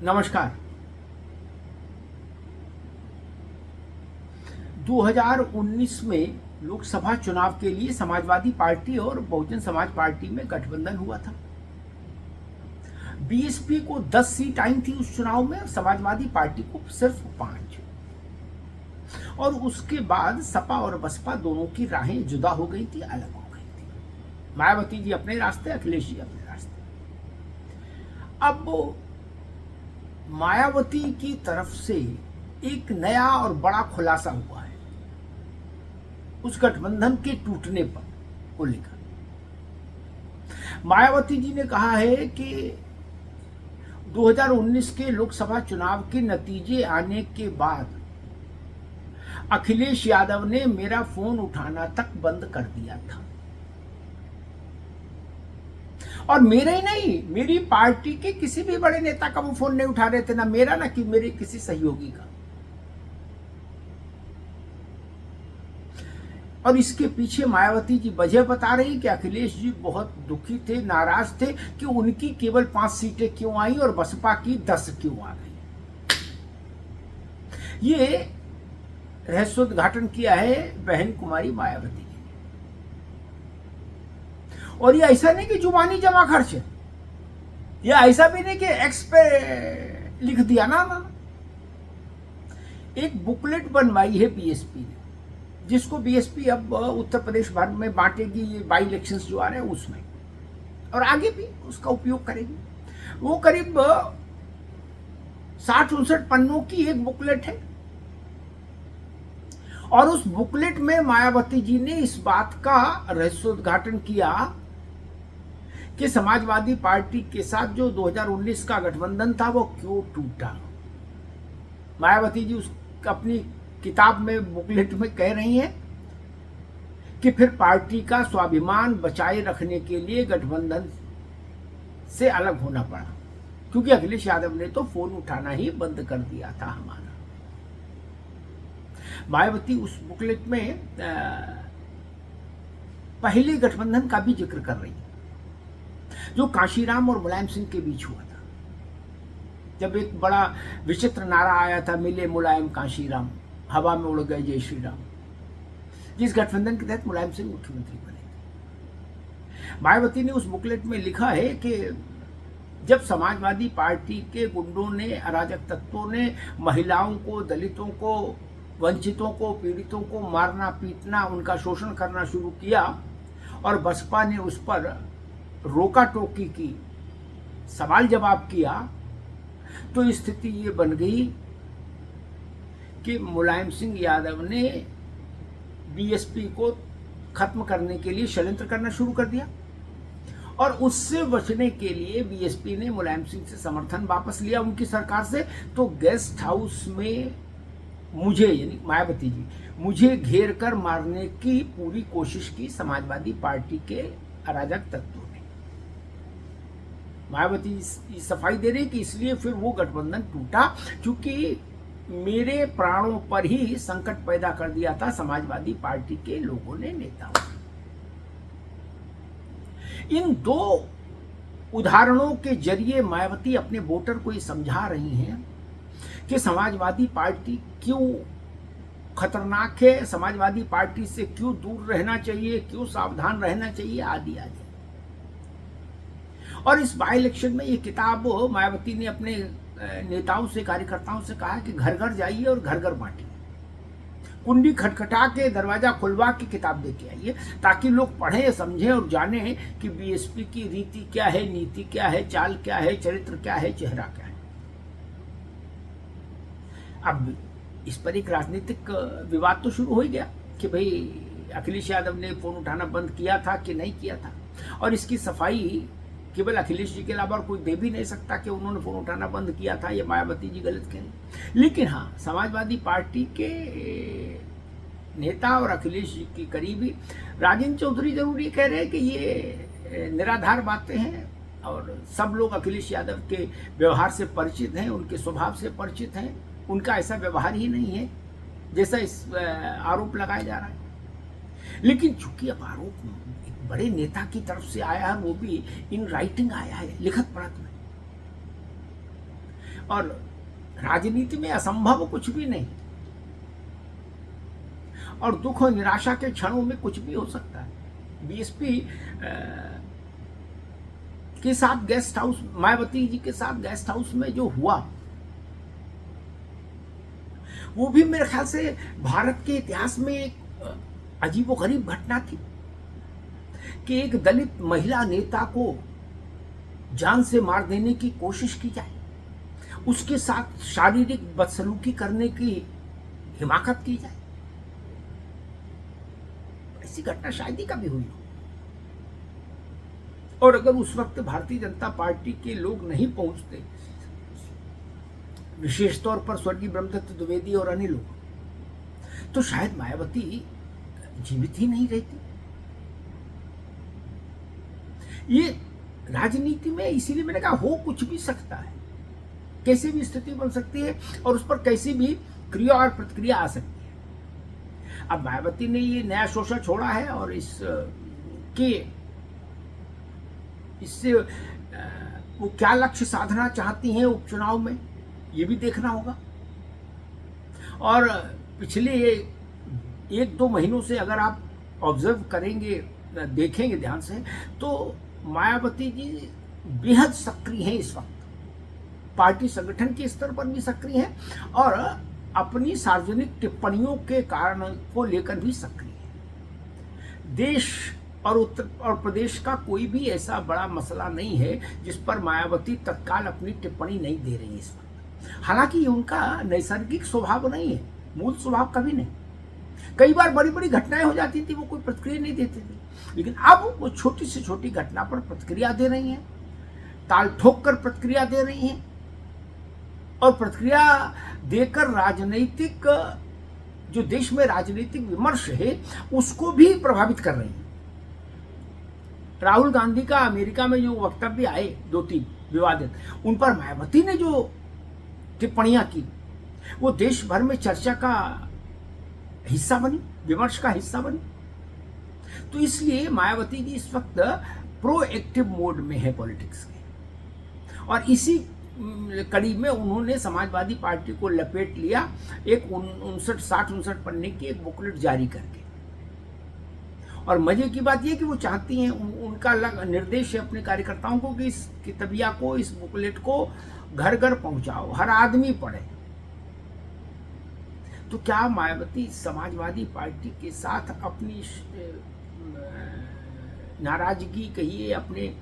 नमस्कार। 2019 में लोकसभा चुनाव के लिए समाजवादी पार्टी और बहुजन समाज पार्टी में गठबंधन हुआ था। बीएसपी को 10 सीट आई थी उस चुनाव में, समाजवादी पार्टी को सिर्फ 5। और उसके बाद सपा और बसपा दोनों की राहें जुदा हो गई थी, अलग हो गई थी। मायावती जी अपने रास्ते, अखिलेश जी अपने रास्ते। अब मायावती की तरफ से एक नया और बड़ा खुलासा हुआ है उस गठबंधन के टूटने पर को लेकर। मायावती जी ने कहा है कि 2019 के लोकसभा चुनाव के नतीजे आने के बाद अखिलेश यादव ने मेरा फोन उठाना तक बंद कर दिया था, और मेरे ही नहीं, मेरी पार्टी के किसी भी बड़े नेता का वो फोन नहीं उठा रहे थे, ना मेरा ना कि मेरे किसी सहयोगी का। और इसके पीछे मायावती जी वजह बता रही कि अखिलेश जी बहुत दुखी थे, नाराज थे कि उनकी केवल 5 सीटें क्यों आई और बसपा की 10 क्यों आ गई। ये रहस्योद्घाटन किया है बहन कुमारी मायावती जी ने। और ये ऐसा नहीं कि जुबानी जमा खर्च है, ये ऐसा भी नहीं कि एक्स पे लिख दिया ना। एक बुकलेट बनवाई है बीएसपी ने, जिसको बीएसपी अब उत्तर प्रदेश भर में बांटेगी, ये बाई इलेक्शंस जो आ रहे हैं उसमें, और आगे भी उसका उपयोग करेगी। वो करीब 60-59 पन्नों की एक बुकलेट है, और उस बुकलेट में मायावती जी ने इस बात का रहस्योद्घाटन किया कि समाजवादी पार्टी के साथ जो 2019 का गठबंधन था वो क्यों टूटा। मायावती जी उस अपनी किताब में, बुकलेट में कह रही हैं कि फिर पार्टी का स्वाभिमान बचाए रखने के लिए गठबंधन से अलग होना पड़ा, क्योंकि अखिलेश यादव ने तो फोन उठाना ही बंद कर दिया था हमारा। मायावती उस बुकलेट में पहले गठबंधन का भी जिक्र कर रही है, जो कांशीराम और मुलायम सिंह के बीच हुआ था, जब एक बड़ा विचित्र नारा आया था, मिले मुलायम कांशीराम, हवा में उड़ गए जय श्री राम, जिस गठबंधन के तहत मुलायम सिंह मुख्यमंत्री बने थे। मायावती ने उस बुकलेट में लिखा है कि जब समाजवादी पार्टी के गुंडों ने, अराजक तत्वों ने महिलाओं को, दलितों को, वंचितों को, पीड़ितों को मारना, पीटना, उनका शोषण करना शुरू किया और बसपा ने उस पर रोका टोकी की, सवाल जवाब किया, तो स्थिति ये बन गई कि मुलायम सिंह यादव ने बीएसपी को खत्म करने के लिए षड्यंत्र करना शुरू कर दिया, और उससे बचने के लिए बीएसपी ने मुलायम सिंह से समर्थन वापस लिया उनकी सरकार से। तो गेस्ट हाउस में मुझे, यानी मायावती जी, मुझे घेर कर मारने की पूरी कोशिश की समाजवादी पार्टी के अराजक तत्वों ने। मायावती सफाई दे रही कि इसलिए फिर वो गठबंधन टूटा, क्योंकि मेरे प्राणों पर ही संकट पैदा कर दिया था समाजवादी पार्टी के लोगों ने, नेताओं। इन दो उदाहरणों के जरिए मायावती अपने वोटर को ये समझा रही हैं कि समाजवादी पार्टी क्यों खतरनाक है, समाजवादी पार्टी से क्यों दूर रहना चाहिए, क्यों सावधान रहना चाहिए, आदि आदि। और इस बाई इलेक्शन में ये किताब मायावती ने अपने नेताओं से, कार्यकर्ताओं से कहा कि घर घर जाइए और घर घर बांटिए, कुंडी खटखटा के, दरवाजा खुलवा के किताब देके आइए, ताकि लोग पढ़ें, समझें और जानें कि बीएसपी की रीति क्या है, नीति क्या है, चाल क्या है, चरित्र क्या है, चेहरा क्या है। अब इस पर एक राजनीतिक विवाद तो शुरू हो ही गया कि भाई अखिलेश यादव ने फोन उठाना बंद किया था कि नहीं किया था, और इसकी सफाई केवल अखिलेश जी के अलावा कोई दे भी नहीं सकता कि उन्होंने फोन उठाना बंद किया था, ये मायावती जी गलत कह रही। लेकिन हाँ, समाजवादी पार्टी के नेता और अखिलेश जी की करीबी राजेंद्र चौधरी जरूर ये कह रहे हैं कि ये निराधार बातें हैं, और सब लोग अखिलेश यादव के व्यवहार से परिचित हैं, उनके स्वभाव से परिचित हैं, उनका ऐसा व्यवहार ही नहीं है जैसा इस आरोप लगाया जा रहा है। लेकिन चूंकि अब आरोप एक बड़े नेता की तरफ से आया है, वो भी इन राइटिंग आया है, लिखत पढ़त में, और राजनीति में असंभव कुछ भी नहीं, और दुख और निराशा के क्षणों में कुछ भी हो सकता है। बीएसपी के साथ गेस्ट हाउस, मायावती जी के साथ गेस्ट हाउस में जो हुआ, वो भी मेरे ख्याल से भारत के इतिहास में एक अजीबोगरीब घटना थी कि एक दलित महिला नेता को जान से मार देने की कोशिश की जाए, उसके साथ शारीरिक बदसलूकी करने की हिमाकत की जाए। ऐसी घटना शायद ही कभी हुई हो। और अगर उस वक्त भारतीय जनता पार्टी के लोग नहीं पहुंचते, विशेष तौर पर स्वर्गीय ब्रह्मदत्त द्विवेदी और अन्य लोग, तो शायद मायावती जीवित ही नहीं रहती। ये राजनीति में, इसीलिए मैंने कहा हो कुछ भी सकता है, कैसे भी स्थिति बन सकती है और उस पर कैसी भी क्रिया और प्रतिक्रिया आ सकती है। अब मायावती ने ये नया शोषण छोड़ा है और इससे वो क्या लक्ष्य साधना चाहती हैं उपचुनाव में, ये भी देखना होगा। और पिछले 1-2 महीनों से अगर आप ऑब्जर्व करेंगे, देखेंगे ध्यान से, तो मायावती जी बेहद सक्रिय हैं इस वक्त, पार्टी संगठन के स्तर पर भी सक्रिय हैं और अपनी सार्वजनिक टिप्पणियों के कारण को लेकर भी सक्रिय हैं। देश और उत्तर प्रदेश का कोई भी ऐसा बड़ा मसला नहीं है जिस पर मायावती तत्काल अपनी टिप्पणी नहीं दे रही है इस वक्त। हालांकि ये उनका नैसर्गिक स्वभाव नहीं है, मूल स्वभाव कभी नहीं। कई बार बड़ी बड़ी घटनाएं हो जाती थी, वो कोई प्रतिक्रिया नहीं देते थे, लेकिन अब वो छोटी से छोटी घटना पर प्रतिक्रिया दे रही हैं, ताल ठोक कर प्रतिक्रिया दे रही हैं और प्रतिक्रिया देकर राजनीतिक, जो देश में राजनीतिक विमर्श है उसको भी प्रभावित कर रही हैं। राहुल गांधी का अमेरिका में जो वक्तव्य आए 2-3 विवादित, उन पर मायावती ने जो टिप्पणियां की वो देश भर में चर्चा का हिस्सा बनी, विमर्श का हिस्सा बनी। तो इसलिए मायावती जी इस वक्त प्रोएक्टिव मोड में है पॉलिटिक्स के, और इसी कड़ी में उन्होंने समाजवादी पार्टी को लपेट लिया एक 59 पन्ने की एक बुकलेट जारी करके। और मजे की बात यह कि वो चाहती हैं, उनका निर्देश है अपने कार्यकर्ताओं को कि इस किताबिया को, इस बुकलेट को घर घर पहुंचाओ, हर आदमी पढ़े। तो क्या मायावती समाजवादी पार्टी के साथ अपनी नाराजगी कहिए, अपने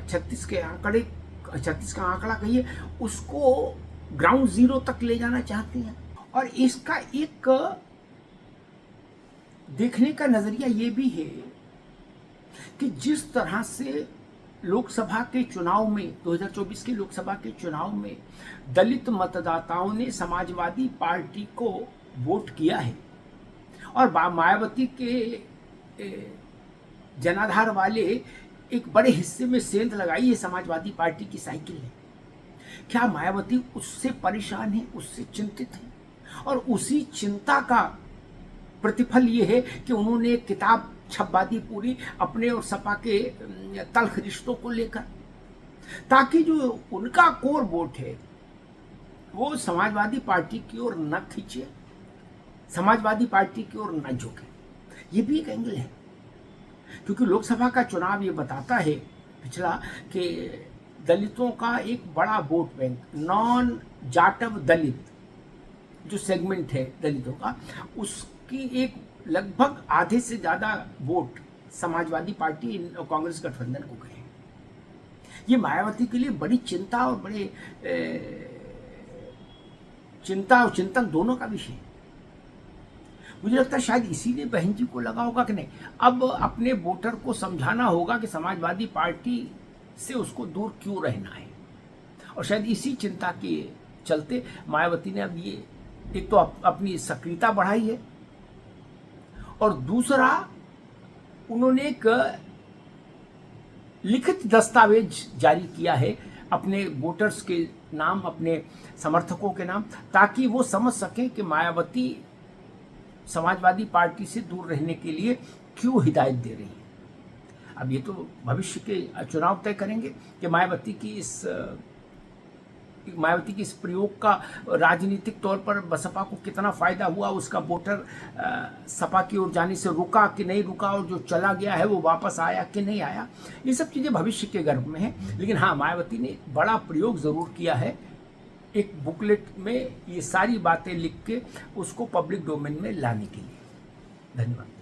36 का आंकड़ा कहिए, उसको ग्राउंड जीरो तक ले जाना चाहती हैं? और इसका एक देखने का नजरिया ये भी है कि जिस तरह से लोकसभा के चुनाव में, 2024 के लोकसभा के चुनाव में दलित मतदाताओं ने समाजवादी पार्टी को वोट किया है और मायावती के जनाधार वाले एक बड़े हिस्से में सेंध लगाई है समाजवादी पार्टी की साइकिल है, क्या मायावती उससे परेशान है, उससे चिंतित है? और उसी चिंता का प्रतिफल ये है कि उन्होंने एक किताब छपवा दी पूरी अपने और सपा के तल्ख रिश्तों को लेकर, ताकि जो उनका कोर वोट है वो समाजवादी पार्टी की ओर न खींचे, समाजवादी पार्टी की ओर न झुके। ये भी एक एंगल है, क्योंकि लोकसभा का चुनाव ये बताता है पिछला कि दलितों का एक बड़ा वोट बैंक, नॉन जाटव दलित जो सेगमेंट है दलितों का, उसकी एक लगभग आधे से ज्यादा वोट समाजवादी पार्टी और कांग्रेस गठबंधन को गए। ये मायावती के लिए बड़ी चिंता और बड़े चिंता और चिंतन दोनों का विषय है। मुझे लगता है शायद इसीलिए बहन जी को लगा होगा कि नहीं, अब अपने वोटर को समझाना होगा कि समाजवादी पार्टी से उसको दूर क्यों रहना है, और शायद इसी चिंता के चलते मायावती ने अब ये एक तो अपनी सक्रियता बढ़ाई है, और दूसरा उन्होंने एक लिखित दस्तावेज जारी किया है अपने वोटर्स के नाम, अपने समर्थकों के नाम, ताकि वो समझ सकें कि मायावती समाजवादी पार्टी से दूर रहने के लिए क्यों हिदायत दे रही है। अब ये तो भविष्य के चुनाव तय करेंगे कि मायावती की इस मायावती के इस प्रयोग का राजनीतिक तौर पर बसपा को कितना फायदा हुआ, उसका वोटर सपा की ओर जाने से रुका कि नहीं रुका, और जो चला गया है वो वापस आया कि नहीं आया, ये सब चीज़ें भविष्य के गर्भ में है। लेकिन हाँ, मायावती ने बड़ा प्रयोग ज़रूर किया है, एक बुकलेट में ये सारी बातें लिख के उसको पब्लिक डोमेन में लाने के लिए। धन्यवाद।